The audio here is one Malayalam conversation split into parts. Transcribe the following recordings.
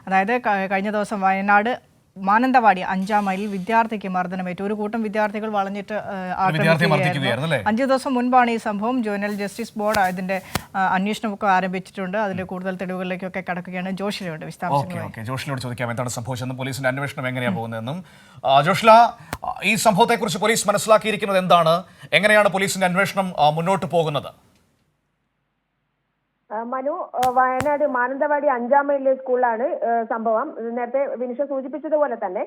അതായത് കഴിഞ്ഞ ദിവസം വയനാട് മാനന്തവാടി 5-ാം മൈലിൽ വിദ്യാർത്ഥിക്ക് മർദ്ദനമേറ്റു. ഒരു കൂട്ടം വിദ്യാർത്ഥികൾ വളഞ്ഞിട്ട് ആക്രമിക്കുകയായിരുന്നു. 5 ദിവസം മുൻപാണ് ഈ സംഭവം. ജുവനൽ ജസ്റ്റിസ് ബോർഡ് ഇതിന്റെ അന്വേഷണമൊക്കെ ആരംഭിച്ചിട്ടുണ്ട്. അതിന്റെ കൂടുതൽ തെളിവുകളിലേക്കൊക്കെ കടക്കുകയാണ്. ജോഷിലുണ്ട് വിശദാംശങ്ങൾ. ജോഷിലോട് ചോദിക്കാം എന്താണ് സംഭവിച്ചതെന്നും പോലീസിന്റെ അന്വേഷണം എങ്ങനെയാണ് പോകുന്നതെന്നും. ജോഷില, ഈ സംഭവത്തെക്കുറിച്ച് പോലീസ് മനസ്സിലാക്കിയിരിക്കുന്നത് എന്താണ്? എങ്ങനെയാണ് പോലീസിന്റെ അന്വേഷണം മുന്നോട്ട് പോകുന്നത്? മനു, വയനാട് മാനന്തവാടി 5-ാം മൈലിലെ സ്കൂളിലാണ് സംഭവം. നേരത്തെ വിനിഷ സൂചിപ്പിച്ചതുപോലെ തന്നെ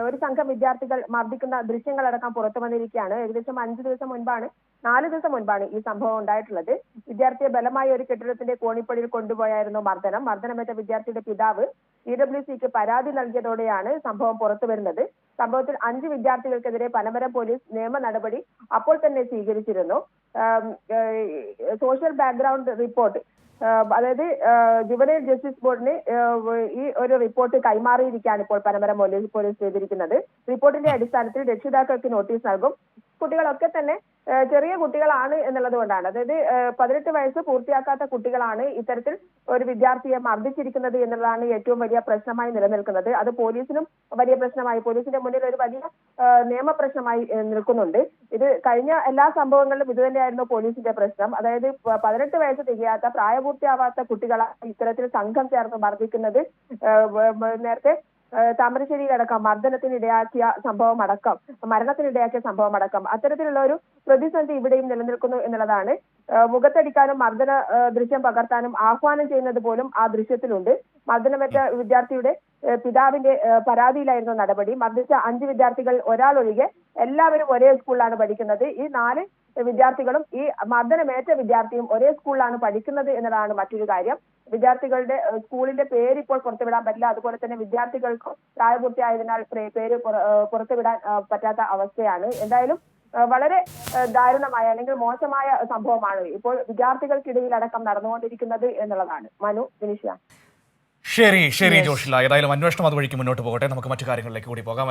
ഒരു സംഘം വിദ്യാർത്ഥികൾ മർദ്ദിക്കുന്ന ദൃശ്യങ്ങളടക്കം പുറത്തു വന്നിരിക്കുകയാണ്. ഏകദേശം 4 ദിവസം മുൻപാണ് ഈ സംഭവം ഉണ്ടായിട്ടുള്ളത്. വിദ്യാർത്ഥിയെ ബലമായ ഒരു കെട്ടിടത്തിന്റെ കോണിപ്പടിയിൽ കൊണ്ടുപോയായിരുന്നു മർദ്ദനമേറ്റ വിദ്യാർത്ഥിയുടെ പിതാവ് PWCക്ക് പരാതി നൽകിയതോടെയാണ് സംഭവം പുറത്തു വരുന്നത്. സംഭവത്തിൽ 5 വിദ്യാർത്ഥികൾക്കെതിരെ പനമരം പോലീസ് നിയമ നടപടി അപ്പോൾ തന്നെ സ്വീകരിച്ചിരുന്നു. സോഷ്യൽ ബാക്ക്ഗ്രൗണ്ട് റിപ്പോർട്ട്, അതായത് ജുവനൈൽ ജസ്റ്റിസ് ബോർഡിന് ഈ ഒരു റിപ്പോർട്ട് കൈമാറിയിരിക്കുകയാണ് ഇപ്പോൾ പനമരം പോലീസ് ചെയ്തിരിക്കുന്നത്. റിപ്പോർട്ടിന്റെ അടിസ്ഥാനത്തിൽ രക്ഷിതാക്കൾക്ക് നോട്ടീസ് നൽകും. കുട്ടികളൊക്കെ തന്നെ ചെറിയ കുട്ടികളാണ് എന്നുള്ളത് കൊണ്ടാണ്, അതായത് 18 വയസ്സ് പൂർത്തിയാക്കാത്ത കുട്ടികളാണ് ഇത്തരത്തിൽ ഒരു വിദ്യാർത്ഥിയെ മർദ്ദിച്ചിരിക്കുന്നത് എന്നുള്ളതാണ് ഏറ്റവും വലിയ പ്രശ്നമായി നിലനിൽക്കുന്നത്. അത് പോലീസിനും വലിയ പ്രശ്നമായി, പോലീസിന്റെ മുന്നിൽ ഒരു വലിയ നിയമപ്രശ്നമായി നിൽക്കുന്നുണ്ട്. ഇത് കഴിഞ്ഞ എല്ലാ സംഭവങ്ങളിലും ഇതുതന്നെയായിരുന്നു പോലീസിന്റെ പ്രശ്നം. അതായത് 18 വയസ്സ് തികയാത്ത പ്രായപൂർത്തിയാവാത്ത കുട്ടികളാണ് ഇത്തരത്തിൽ സംഘം ചേർന്ന് മർദ്ദിക്കുന്നത്. നേരത്തെ താമരശ്ശേരിയിലടക്കം മർദ്ദനത്തിനിടയാക്കിയ മരണത്തിനിടയാക്കിയ സംഭവം അടക്കം അത്തരത്തിലുള്ള ഒരു പ്രതിസന്ധി ഇവിടെയും നിലനിൽക്കുന്നു എന്നുള്ളതാണ്. മുഖത്തടിക്കാനും മർദ്ദന ദൃശ്യം പകർത്താനും ആഹ്വാനം ചെയ്യുന്നത് പോലും ആ ദൃശ്യത്തിലുണ്ട്. മർദ്ദനമേറ്റ വിദ്യാർത്ഥിയുടെ പിതാവിന്റെ പരാതിയിലായിരുന്നു നടപടി. മർദ്ദിച്ച 5 വിദ്യാർത്ഥികൾ ഒരാളൊഴികെ എല്ലാവരും ഒരേ സ്കൂളിലാണ് പഠിക്കുന്നത്. ഈ 4 വിദ്യാർത്ഥികളും ഈ മർദ്ദനമേറ്റ വിദ്യാർത്ഥിയും ഒരേ സ്കൂളിലാണ് പഠിക്കുന്നത് എന്നതാണ് മറ്റൊരു കാര്യം. വിദ്യാർത്ഥികളുടെ സ്കൂളിന്റെ പേര് ഇപ്പോൾ പുറത്തുവിടാൻ പറ്റില്ല. അതുപോലെ തന്നെ വിദ്യാർത്ഥികൾക്ക് പ്രായപൂർത്തിയായതിനാൽ പേര് പുറത്തുവിടാൻ പറ്റാത്ത അവസ്ഥയാണ്. എന്തായാലും വളരെ ദാരുണമായ അല്ലെങ്കിൽ മോശമായ സംഭവമാണ് ഇപ്പോൾ വിദ്യാർത്ഥികൾക്കിടയിൽ അടക്കം നടന്നുകൊണ്ടിരിക്കുന്നത് എന്നുള്ളതാണ്. മനു, വിനിഷ. ശരി ജോഷില, ഏതായാലും അന്വേഷണം അതുവഴിക്ക് മുന്നോട്ട് പോകട്ടെ. നമുക്ക് മറ്റു കാര്യങ്ങളിലേക്ക് കൂടി പോകാം.